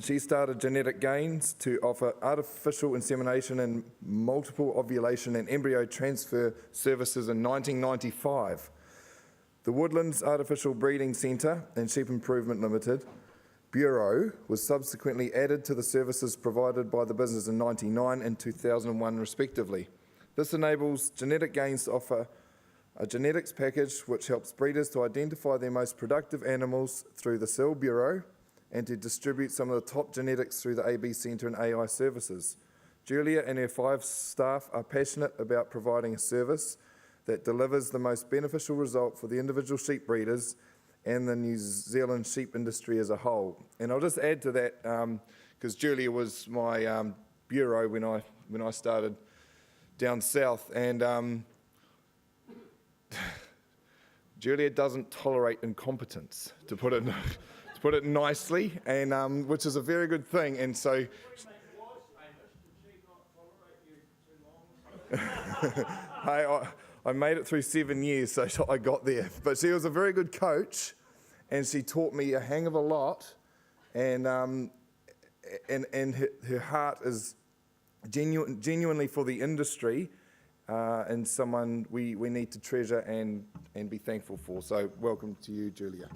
She started Genetic Gains to offer artificial insemination and multiple ovulation and embryo transfer services in 1995. The Woodlands Artificial Breeding Centre and Sheep Improvement Limited Bureau was subsequently added to the services provided by the business in 1999 and 2001 respectively. This enables Genetic Gains to offer a genetics package which helps breeders to identify their most productive animals through the Cell Bureau and to distribute some of the top genetics through the AB Centre and AI services. Julia and her 5 staff are passionate about providing a service that delivers the most beneficial result for the individual sheep breeders and the New Zealand sheep industry as a whole. And I'll just add to that, because Julia was my bureau when I started down south, and Julia doesn't tolerate incompetence, to put it nicely, and which is a very good thing. And so, I made it through 7 years, so I got there. But she was a very good coach, and she taught me a hang of a lot. And her heart is genuinely for the industry, and someone we need to treasure and be thankful for. So welcome to you, Julia.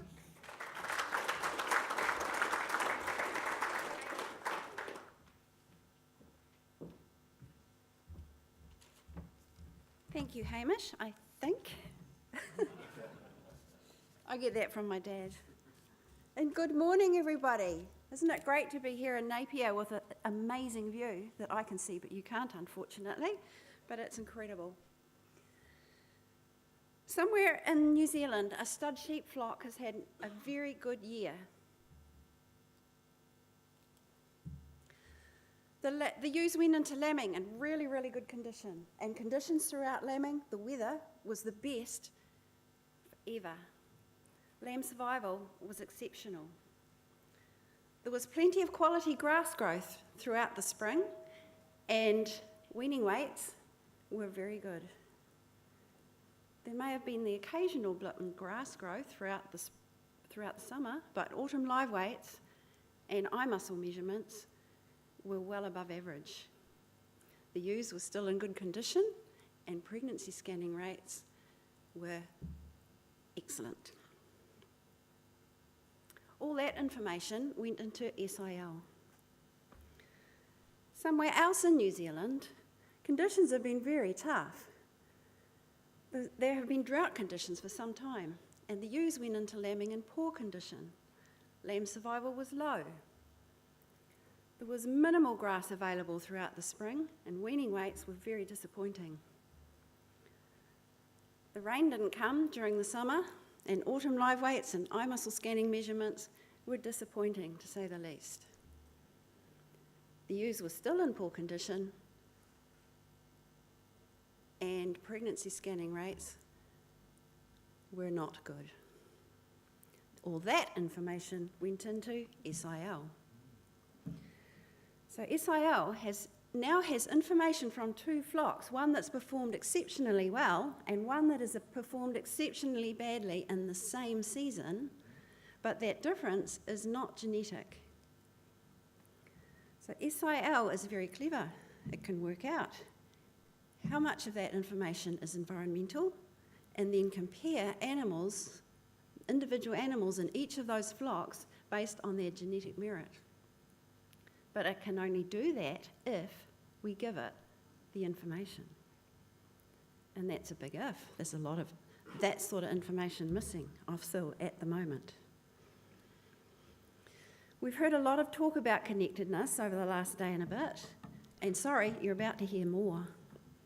Thank you, Hamish, I think. I get that from my dad. And good morning, everybody. Isn't it great to be here in Napier with an amazing view that I can see, but you can't, unfortunately, but it's incredible. Somewhere in New Zealand, a stud sheep flock has had a very good year. The ewes went into lambing in really, really good condition. And conditions throughout lambing, the weather was the best ever. Lamb survival was exceptional. There was plenty of quality grass growth throughout the spring, and weaning weights were very good. There may have been the occasional blip in grass growth throughout the summer, but autumn live weights and eye muscle measurements were well above average. The ewes were still in good condition, and pregnancy scanning rates were excellent. All that information went into SIL. Somewhere else in New Zealand, conditions have been very tough. There have been drought conditions for some time, and the ewes went into lambing in poor condition. Lamb survival was low. There was minimal grass available throughout the spring, and weaning weights were very disappointing. The rain didn't come during the summer, and autumn live weights and eye muscle scanning measurements were disappointing, to say the least. The ewes were still in poor condition, and pregnancy scanning rates were not good. All that information went into SIL. So SIL now has information from 2 flocks, one that's performed exceptionally well and one that has performed exceptionally badly in the same season, but that difference is not genetic. So SIL is very clever. It can work out how much of that information is environmental and then compare animals, individual animals in each of those flocks based on their genetic merit. But it can only do that if we give it the information. And that's a big if. There's a lot of that sort of information missing, I feel, at the moment. We've heard a lot of talk about connectedness over the last day and a bit. And sorry, you're about to hear more,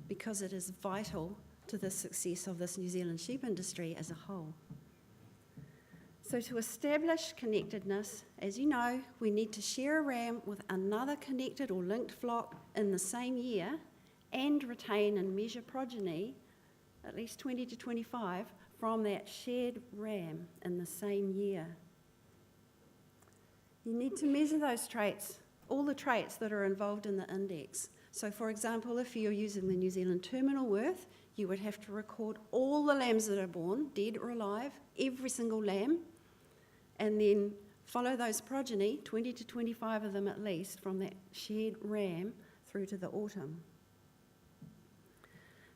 because it is vital to the success of this New Zealand sheep industry as a whole. So to establish connectedness, as you know, we need to share a ram with another connected or linked flock in the same year and retain and measure progeny, at least 20 to 25, from that shared ram in the same year. You need to measure those traits, all the traits that are involved in the index. So for example, if you're using the New Zealand terminal worth, you would have to record all the lambs that are born, dead or alive, every single lamb, and then Follow those progeny, 20 to 25 of them at least, from that shared ram through to the autumn.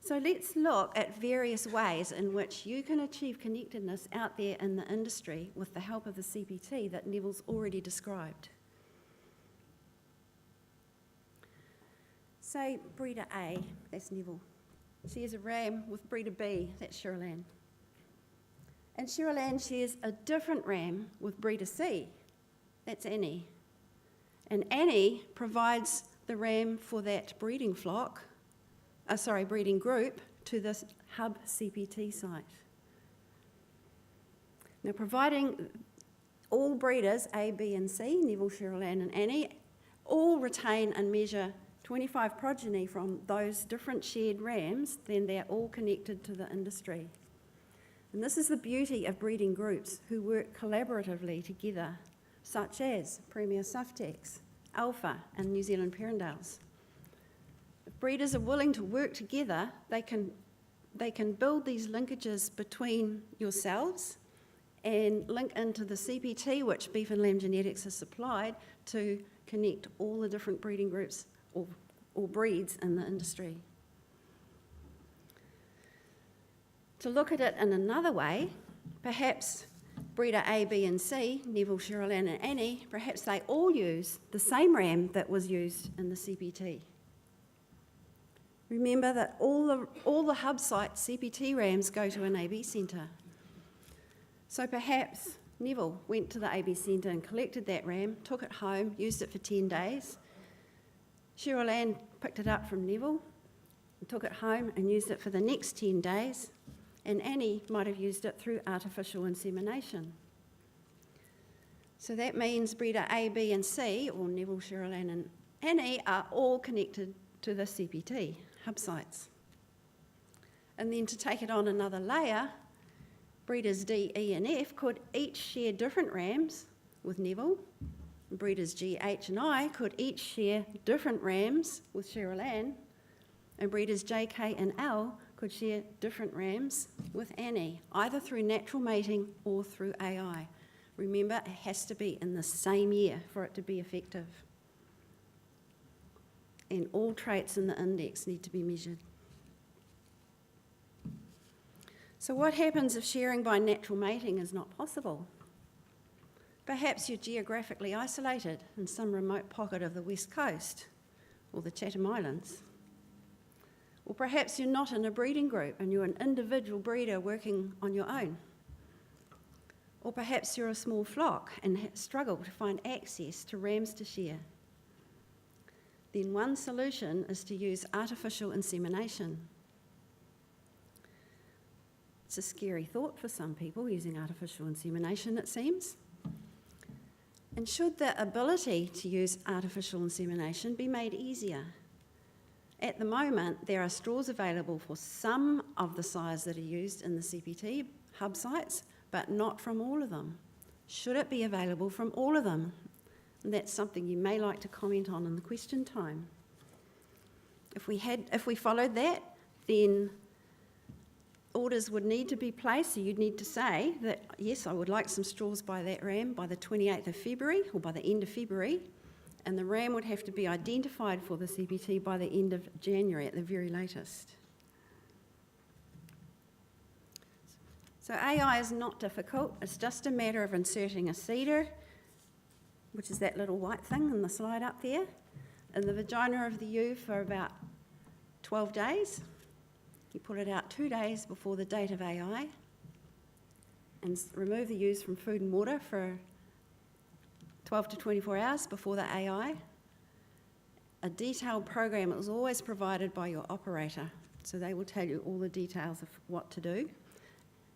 So let's look at various ways in which you can achieve connectedness out there in the industry with the help of the CPT that Neville's already described. Say breeder A, that's Neville. Shares a ram with breeder B, that's Cheryl Ann. And Cheryl Ann shares a different ram with breeder C, that's Annie. And Annie provides the ram for that breeding group to this hub CPT site. Now, providing all breeders, A, B and C, Neville, Cheryl Ann and Annie, all retain and measure 25 progeny from those different shared rams, then they're all connected to the industry. And this is the beauty of breeding groups who work collaboratively together, such as Premier Suftex, Alpha and New Zealand Perendales. If breeders are willing to work together, they can build these linkages between yourselves and link into the CPT, which Beef and Lamb Genetics has supplied, to connect all the different breeding groups or breeds in the industry. To look at it in another way, perhaps breeder A, B and C, Neville, Cheryl Ann and Annie, perhaps they all use the same ram that was used in the CPT. Remember that all the hub site CPT rams go to an AB centre. So perhaps Neville went to the AB centre and collected that ram, took it home, used it for 10 days. Cheryl Ann picked it up from Neville and took it home and used it for the next 10 days. And Annie might have used it through artificial insemination. So that means breeder A, B and C, or Neville, Cheryl Ann and Annie, are all connected to the CPT hub sites. And then to take it on another layer, breeders D, E and F could each share different rams with Neville. Breeders G, H and I could each share different rams with Cheryl Ann. And breeders J, K and L could share different rams with Annie, either through natural mating or through AI. Remember, it has to be in the same year for it to be effective. And all traits in the index need to be measured. So what happens if sharing by natural mating is not possible? Perhaps you're geographically isolated in some remote pocket of the West Coast or the Chatham Islands. Or perhaps you're not in a breeding group and you're an individual breeder working on your own. Or perhaps you're a small flock and struggle to find access to rams to share. Then one solution is to use artificial insemination. It's a scary thought for some people, using artificial insemination, it seems. And should the ability to use artificial insemination be made easier? At the moment, there are straws available for some of the sires that are used in the CPT hub sites, but not from all of them. Should it be available from all of them? And that's something you may like to comment on in the question time. If we followed that, then orders would need to be placed, so you'd need to say that, yes, I would like some straws by that ram by the 28th of February or by the end of February, and the ram would have to be identified for the CPT by the end of January at the very latest. So AI is not difficult, it's just a matter of inserting a seeder, which is that little white thing in the slide up there, in the vagina of the ewe for about 12 days. You put it out 2 days before the date of AI and remove the ewes from food and water for 12 to 24 hours before the AI. A detailed program is always provided by your operator, so they will tell you all the details of what to do,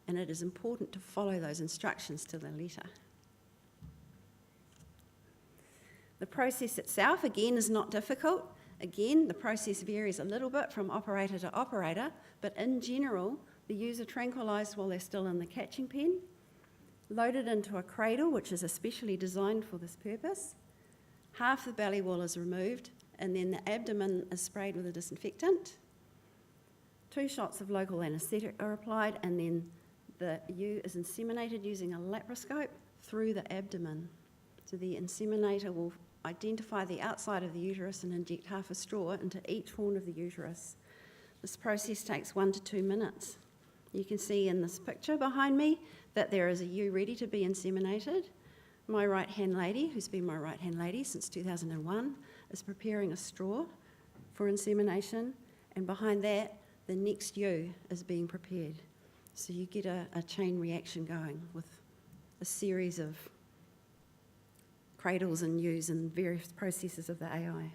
and it is important to follow those instructions to the letter. The process itself, again, is not difficult. Again, the process varies a little bit from operator to operator, but in general, the ewes are tranquilised while they're still in the catching pen, loaded into a cradle, which is especially designed for this purpose. Half the belly wall is removed, and then the abdomen is sprayed with a disinfectant. 2 shots of local anaesthetic are applied, and then the ewe is inseminated using a laparoscope through the abdomen. So the inseminator will identify the outside of the uterus and inject half a straw into each horn of the uterus. This process takes 1 to 2 minutes. You can see in this picture behind me that there is a ewe ready to be inseminated. My right-hand lady, who's been my right-hand lady since 2001, is preparing a straw for insemination, and behind that, the next ewe is being prepared. So you get a chain reaction going with a series of cradles and ewes and various processes of the AI.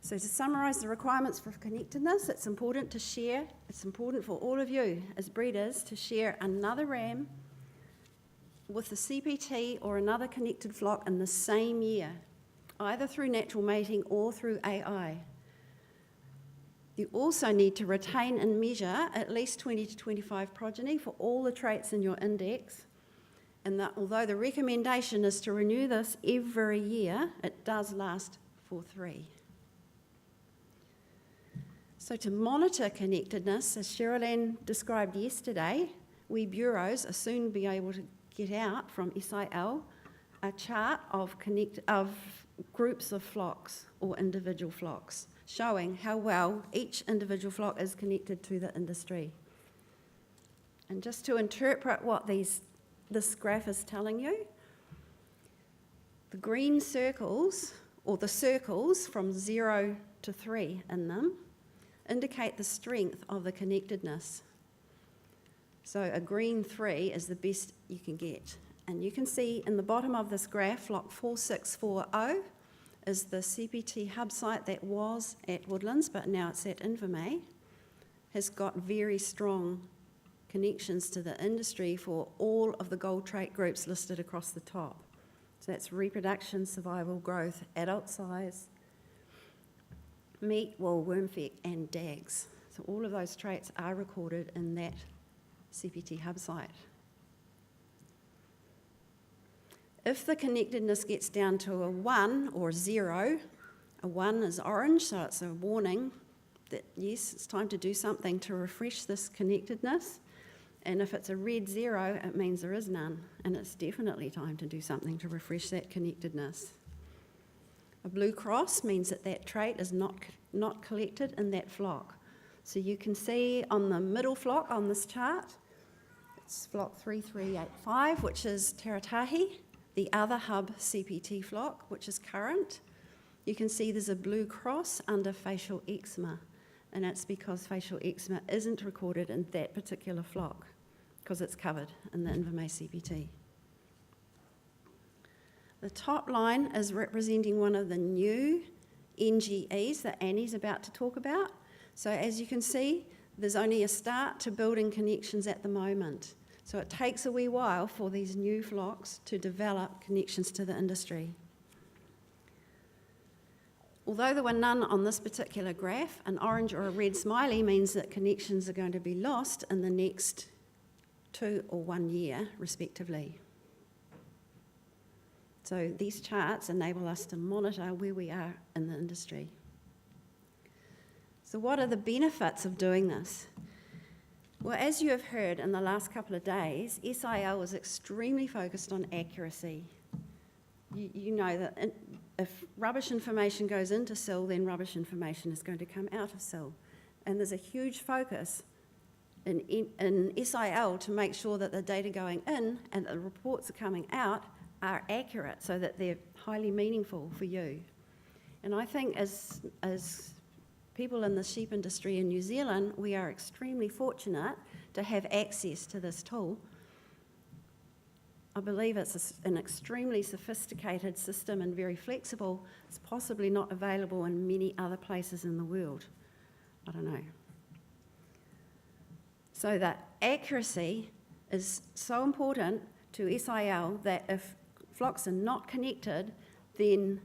So to summarise the requirements for connectedness, it's important to share, it's important for all of you as breeders to share another ram with the CPT or another connected flock in the same year, either through natural mating or through AI. You also need to retain and measure at least 20 to 25 progeny for all the traits in your index, and that although the recommendation is to renew this every year, it does last for 3. So to monitor connectedness, as Sherilyn described yesterday, we bureaus are soon be able to get out from SIL a chart of groups of flocks or individual flocks, showing how well each individual flock is connected to the industry. And just to interpret what this graph is telling you, the green circles, or the circles from 0 to 3 in them, indicate the strength of the connectedness. So a green 3 is the best you can get. And you can see in the bottom of this graph, flock 4640 is the CPT hub site that was at Woodlands, but now it's at Invermay, has got very strong connections to the industry for all of the gold trait groups listed across the top. So that's reproduction, survival, growth, adult size, meat, wool, worm feck, and DAGs. So all of those traits are recorded in that CPT hub site. If the connectedness gets down to a 1 or 0, a 1 is orange, so it's a warning that yes, it's time to do something to refresh this connectedness. And if it's a red 0, it means there is none, and it's definitely time to do something to refresh that connectedness. A blue cross means that that trait is not collected in that flock. So you can see on the middle flock on this chart, it's flock 3385, which is Taratahi, the other hub CPT flock, which is current. You can see there's a blue cross under facial eczema, and it's because facial eczema isn't recorded in that particular flock, because it's covered in the Invermay CPT. The top line is representing one of the new NGEs that Annie's about to talk about. So as you can see, there's only a start to building connections at the moment. So it takes a wee while for these new flocks to develop connections to the industry. Although there were none on this particular graph, an orange or a red smiley means that connections are going to be lost in the next 2 or 1 year, respectively. So these charts enable us to monitor where we are in the industry. So what are the benefits of doing this? Well, as you have heard in the last couple of days, SIL is extremely focused on accuracy. You know that if rubbish information goes into SIL, then rubbish information is going to come out of SIL. And there's a huge focus in SIL to make sure that the data going in and the reports are coming out are accurate so that they're highly meaningful for you. And I think as people in the sheep industry in New Zealand, we are extremely fortunate to have access to this tool. I believe it's an extremely sophisticated system and very flexible. It's possibly not available in many other places in the world. I don't know. So that accuracy is so important to SIL that if flocks are not connected, then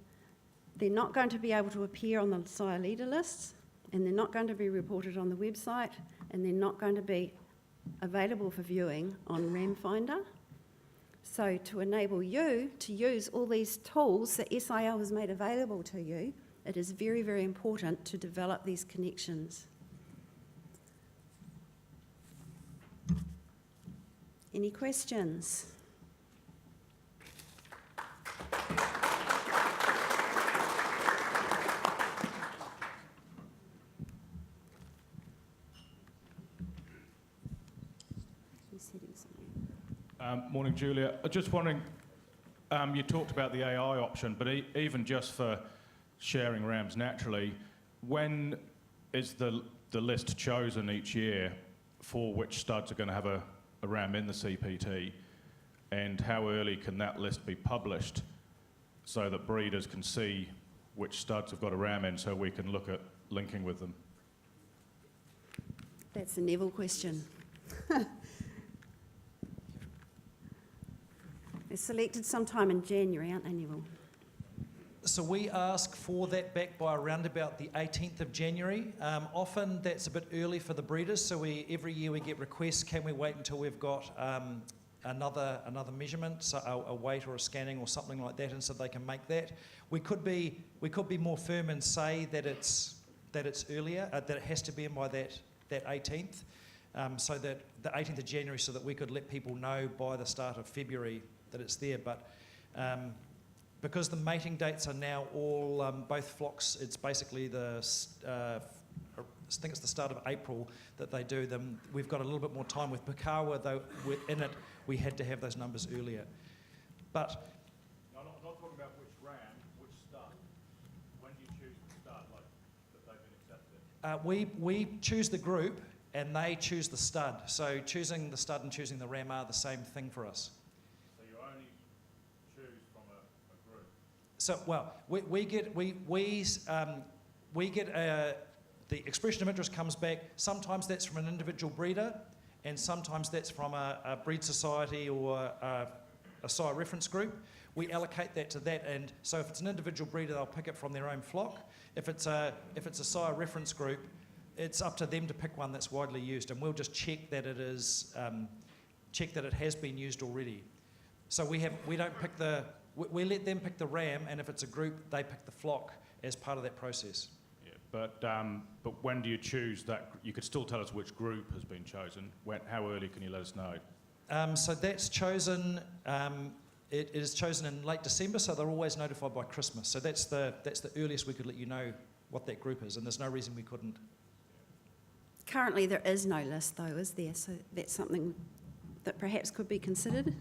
they're not going to be able to appear on the sire leader lists, and they're not going to be reported on the website, and they're not going to be available for viewing on Ram Finder. So to enable you to use all these tools that SIL has made available to you, it is very, very important to develop these connections. Any questions? Morning, Julia. Just wondering, you talked about the AI option, but even just for sharing rams naturally, when is the list chosen each year for which studs are going to have a ram in the CPT, and how early can that list be published so that breeders can see which studs have got a ram in so we can look at linking with them? That's a Neville question. They're selected sometime in January, aren't they, Neville? So we ask for that back by around about the 18th of January. Often that's a bit early for the breeders, so every year we get requests, can we wait until we've got another measurement, so a weight or a scanning or something like that, and so they can make that. We could be more firm and say that it's earlier, that it has to be in by that 18th, so that the 18th of January, so that we could let people know by the start of February that it's there. But because the mating dates are now all, both flocks, it's basically I think it's the start of April that they do them. We've got a little bit more time with Pakawa, though in it we had to have those numbers earlier. But No, I'm not talking about which ram, which stud. When do you choose the stud, like that they've been accepted? we choose the group and they choose the stud. So choosing the stud and choosing the ram are the same thing for us. So you only choose from a group? So, well, we get the expression of interest comes back. Sometimes that's from an individual breeder, and sometimes that's from a breed society or a sire reference group. We allocate that to that, and so if it's an individual breeder, they'll pick it from their own flock. If it's a sire reference group, it's up to them to pick one that's widely used, and we'll just check that it is it has been used already. So we don't pick we let them pick the ram, and if it's a group, they pick the flock as part of that process. Yeah, but when do you choose that? You could still tell us which group has been chosen. How early can you let us know? So that's chosen. It is chosen in late December, so they're always notified by Christmas. So that's the earliest we could let you know what that group is, and there's no reason we couldn't. Currently, there is no list, though, is there? So that's something that perhaps could be considered,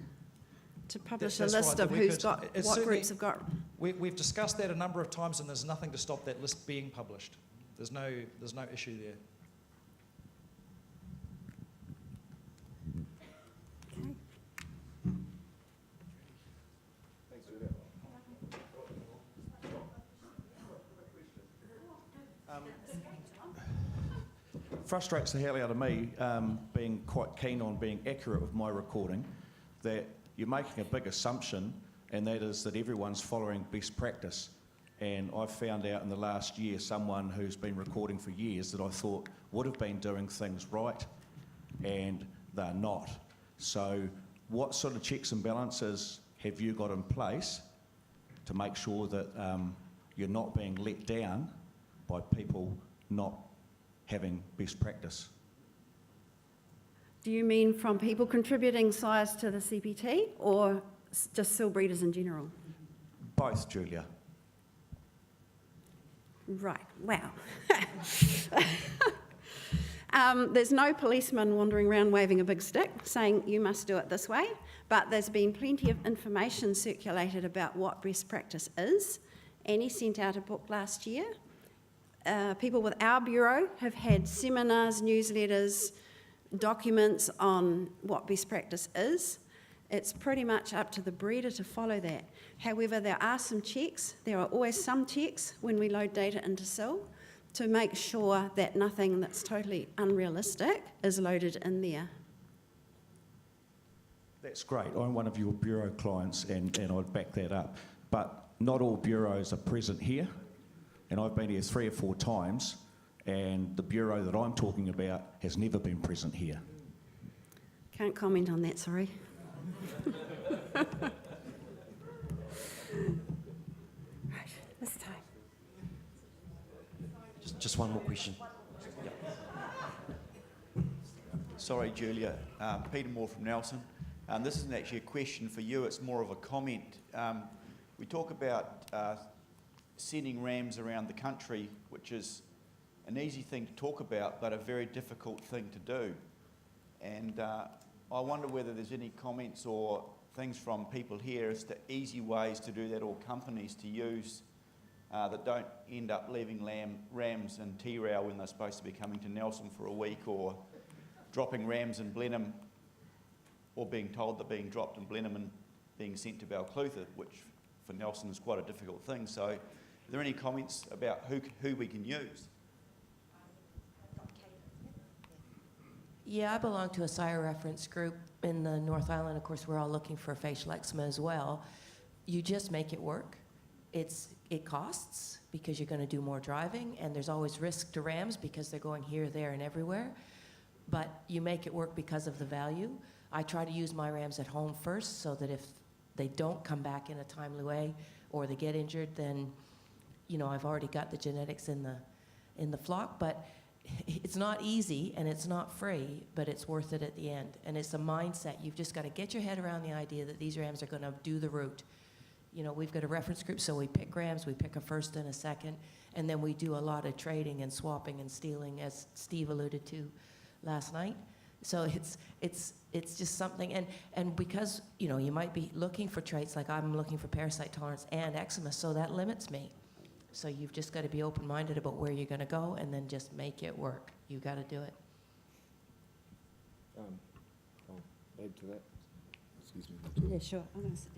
to publish a That's list right, of that we who's could- got, it's what certainly- groups have got. We've discussed that a number of times, and there's nothing to stop that list being published. There's no issue there. Okay. Thanks, Julia. Frustrates the hell out of me, being quite keen on being accurate with my recording, that you're making a big assumption, and that is that everyone's following best practice. And I've found out in the last year someone who's been recording for years that I thought would have been doing things right, and they're not. So what sort of checks and balances have you got in place to make sure that you're not being let down by people not having best practice? Do you mean from people contributing sires to the CPT, or just seal breeders in general? Both, Julia. Right, wow. There's no policeman wandering around waving a big stick saying you must do it this way, but there's been plenty of information circulated about what best practice is. Annie sent out a book last year. People with our bureau have had seminars, newsletters, documents on what best practice is. It's pretty much up to the breeder to follow that. However, there are some checks. There are always some checks when we load data into SIL to make sure that nothing that's totally unrealistic is loaded in there. That's great. I'm one of your bureau clients, and I'd back that up. But not all bureaus are present here, and I've been here 3 or 4 times, and the bureau that I'm talking about has never been present here. Can't comment on that, sorry. Right, this time. Just one more question. Yep. Sorry, Julia. Peter Moore from Nelson. This isn't actually a question for you, it's more of a comment. We talk about sending rams around the country, which is an easy thing to talk about, but a very difficult thing to do. And I wonder whether there's any comments or things from people here as to easy ways to do that, or companies to use that don't end up leaving rams in T-Row when they're supposed to be coming to Nelson for a week, or dropping rams in Blenheim, or being told they're being dropped in Blenheim and being sent to Balclutha, which for Nelson is quite a difficult thing. So are there any comments about who we can use? Yeah, I belong to a SIRE reference group in the North Island. Of course, we're all looking for facial eczema as well. You just make it work. It costs because you're going to do more driving, and there's always risk to rams because they're going here, there, and everywhere. But you make it work because of the value. I try to use my rams at home first so that if they don't come back in a timely way or they get injured, then, you know, I've already got the genetics in the flock. But it's not easy and it's not free, but it's worth it at the end. And it's a mindset. You've just got to get your head around the idea that these rams are going to do the route. You know, we've got a reference group, so we pick rams, we pick a first and a second, and then we do a lot of trading and swapping and stealing, as Steve alluded to last night. So it's just something, and because, you know, you might be looking for traits, like I'm looking for parasite tolerance and eczema, so that limits me. So you've just got to be open-minded about where you're going to go, and then just make it work. You've got to do it. I'll add to that. Excuse me. Yeah, sure. I'm going to sit down.